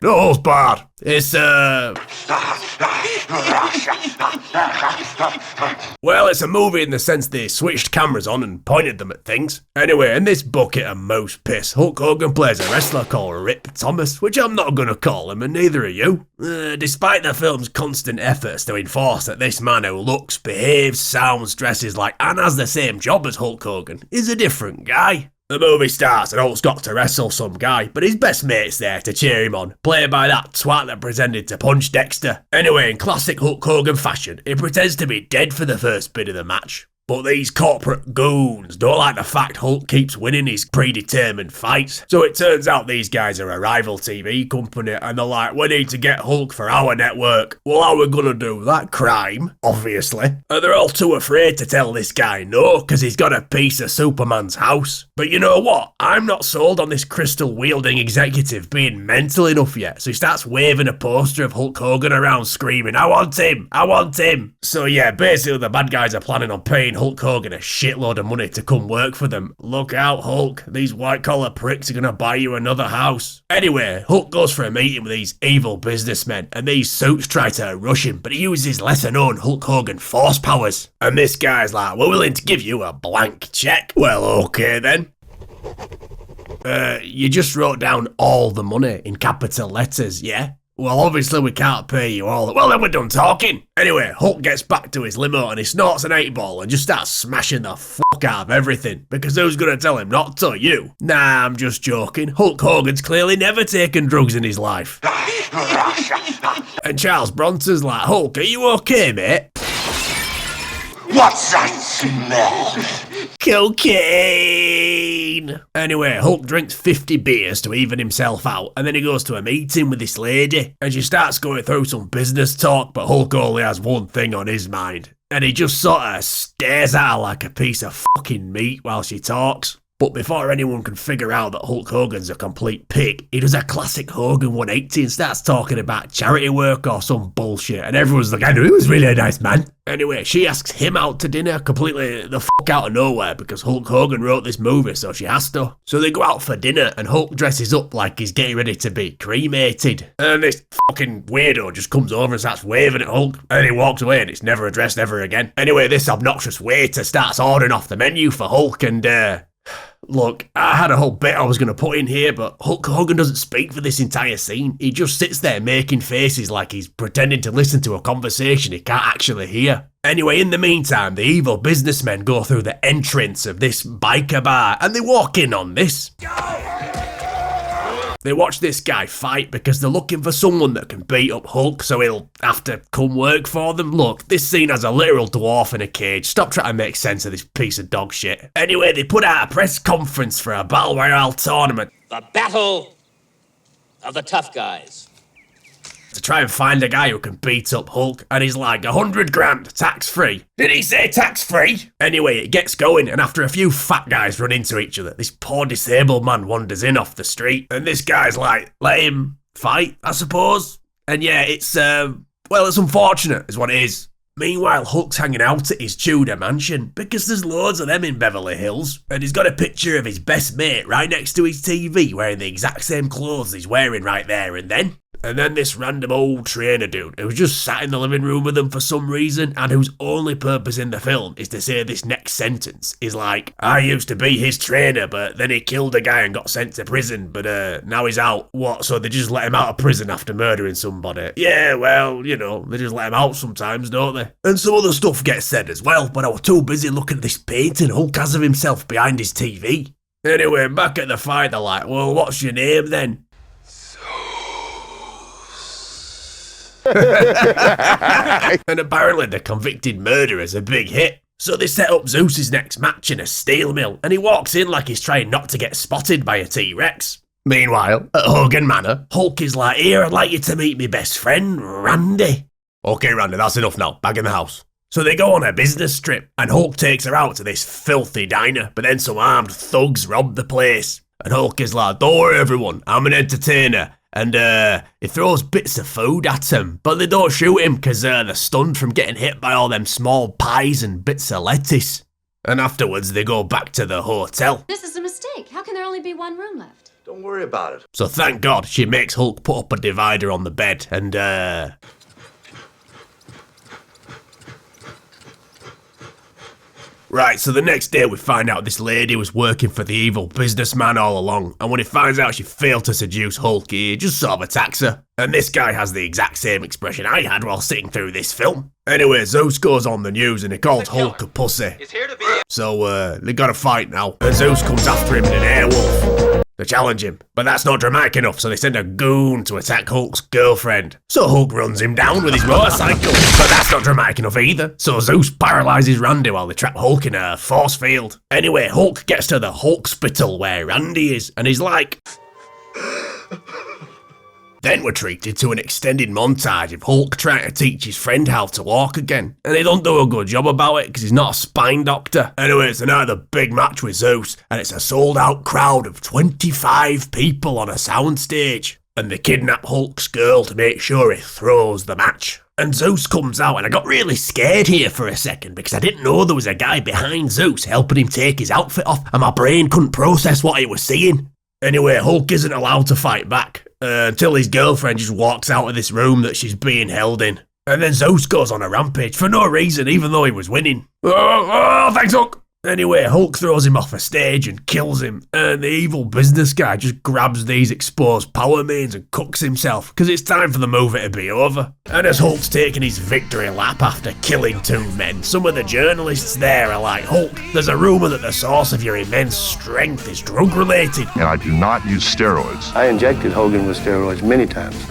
No holds barred. It's, well, it's a movie in the sense they switched cameras on and pointed them at things. Anyway, in this bucket of mouse piss, Hulk Hogan plays a wrestler called Rip Thomas, which I'm not gonna call him, and neither are you. Despite the film's constant efforts to enforce that this man who looks, behaves, sounds, dresses like, and has the same job as Hulk Hogan, is a different guy. The movie starts and Hulk's got to wrestle some guy, but his best mate's there to cheer him on, played by that twat that pretended to punch Dexter. Anyway, in classic Hulk Hogan fashion, he pretends to be dead for the first bit of the match. But these corporate goons don't like the fact Hulk keeps winning his predetermined fights. So it turns out these guys are a rival TV company and they're like, we need to get Hulk for our network. Well, how are we gonna do that? Crime, obviously. And they're all too afraid to tell this guy no, because he's got a piece of Superman's house. But you know what? I'm not sold on this crystal-wielding executive being mental enough yet. So he starts waving a poster of Hulk Hogan around screaming, I want him! I want him! So yeah, basically the bad guys are planning on paying Hulk Hogan a shitload of money to come work for them. Look out, Hulk. These white-collar pricks are gonna buy you another house. Anyway, Hulk goes for a meeting with these evil businessmen, and these suits try to rush him, but he uses lesser-known Hulk Hogan force powers. And this guy's like, we're willing to give you a blank check. Well, okay then. You just wrote down all the money in capital letters, yeah? Well, obviously we can't pay you all. Well, then we're done talking. Anyway, Hulk gets back to his limo and he snorts an 8-ball and just starts smashing the fuck out of everything. Because who's gonna tell him not to? You? Nah, I'm just joking. Hulk Hogan's clearly never taken drugs in his life. And Charles Bronson's like, Hulk, are you okay, mate? What's that smell? Cocaine! Anyway, Hulk drinks 50 beers to even himself out, and then he goes to a meeting with this lady, and she starts going through some business talk, but Hulk only has one thing on his mind. And he just sort of stares at her like a piece of fucking meat while she talks. But before anyone can figure out that Hulk Hogan's a complete pig, he does a classic Hogan 180 and starts talking about charity work or some bullshit, and everyone's like, I know he was really a nice man. Anyway, she asks him out to dinner completely the fuck out of nowhere because Hulk Hogan wrote this movie, so she has to. So they go out for dinner and Hulk dresses up like he's getting ready to be cremated. And this fucking weirdo just comes over and starts waving at Hulk, and he walks away and it's never addressed ever again. Anyway, this obnoxious waiter starts ordering off the menu for Hulk and look, I had a whole bit I was going to put in here, but Hulk Hogan doesn't speak for this entire scene. He just sits there making faces like he's pretending to listen to a conversation he can't actually hear. Anyway, in the meantime, the evil businessmen go through the entrance of this biker bar and they walk in on this. They watch this guy fight because they're looking for someone that can beat up Hulk, so he'll have to come work for them. Look, this scene has a literal dwarf in a cage. Stop trying to make sense of this piece of dog shit. Anyway, they put out a press conference for a Battle Royale tournament. The Battle of the Tough Guys. To try and find a guy who can beat up Hulk, and he's like, 100 grand, tax-free. Did he say tax-free? Anyway, it gets going, and after a few fat guys run into each other, this poor disabled man wanders in off the street, and this guy's like, let him fight, I suppose. And yeah, it's unfortunate, is what it is. Meanwhile, Hulk's hanging out at his Tudor mansion, because there's loads of them in Beverly Hills, and he's got a picture of his best mate right next to his TV, wearing the exact same clothes he's wearing right there and then. And then this random old trainer dude who just sat in the living room with them for some reason and whose only purpose in the film is to say this next sentence is like, I used to be his trainer, but then he killed a guy and got sent to prison, but now he's out. What, so they just let him out of prison after murdering somebody? Yeah, well, you know, they just let him out sometimes, don't they? And some other stuff gets said as well, but I was too busy looking at this painting Hulk has of himself behind his TV. Anyway, back at the fight, they're like, well, what's your name then? And apparently the convicted murderer's a big hit. So they set up Zeus's next match in a steel mill, and he walks in like he's trying not to get spotted by a T-Rex. Meanwhile, at Hogan Manor, Hulk is like, here, I'd like you to meet my best friend, Randy. Okay, Randy, that's enough now. Back in the house. So they go on a business trip, and Hulk takes her out to this filthy diner, but then some armed thugs rob the place. And Hulk is like, don't worry everyone, I'm an entertainer. And he throws bits of food at them, but they don't shoot him because they're stunned from getting hit by all them small pies and bits of lettuce. And afterwards they go back to the hotel. This is a mistake. How can there only be one room left? Don't worry about it. So thank God she makes Hulk put up a divider on the bed and Right, so the next day we find out this lady was working for the evil businessman all along, and when he finds out she failed to seduce Hulk, he just sort of attacks her. And this guy has the exact same expression I had while sitting through this film. Anyway, Zeus goes on the news and he calls Hulk a pussy. So, they got a fight now, and Zeus comes after him in an airwolf. They challenge him, but that's not dramatic enough, so they send a goon to attack Hulk's girlfriend. So Hulk runs him down with his motorcycle, but that's not dramatic enough either, so Zeus paralyzes Randy while they trap Hulk in a force field. Anyway, Hulk gets to the Hulkspital where Randy is, and he's like... Then we're treated to an extended montage of Hulk trying to teach his friend how to walk again. And they don't do a good job about it because he's not a spine doctor. Anyway, it's another big match with Zeus, and it's a sold out crowd of 25 people on a soundstage. And they kidnap Hulk's girl to make sure he throws the match. And Zeus comes out, and I got really scared here for a second because I didn't know there was a guy behind Zeus helping him take his outfit off, and my brain couldn't process what he was seeing. Anyway, Hulk isn't allowed to fight back, until his girlfriend just walks out of this room that she's being held in. And then Zeus goes on a rampage for no reason, even though he was winning. Oh, thanks, Hulk! Anyway, Hulk throws him off a stage and kills him, and the evil business guy just grabs these exposed power mains and cooks himself, because it's time for the movie to be over. And as Hulk's taking his victory lap after killing 2 men, some of the journalists there are like, Hulk, there's a rumour that the source of your immense strength is drug-related. And I do not use steroids. I injected Hogan with steroids many times.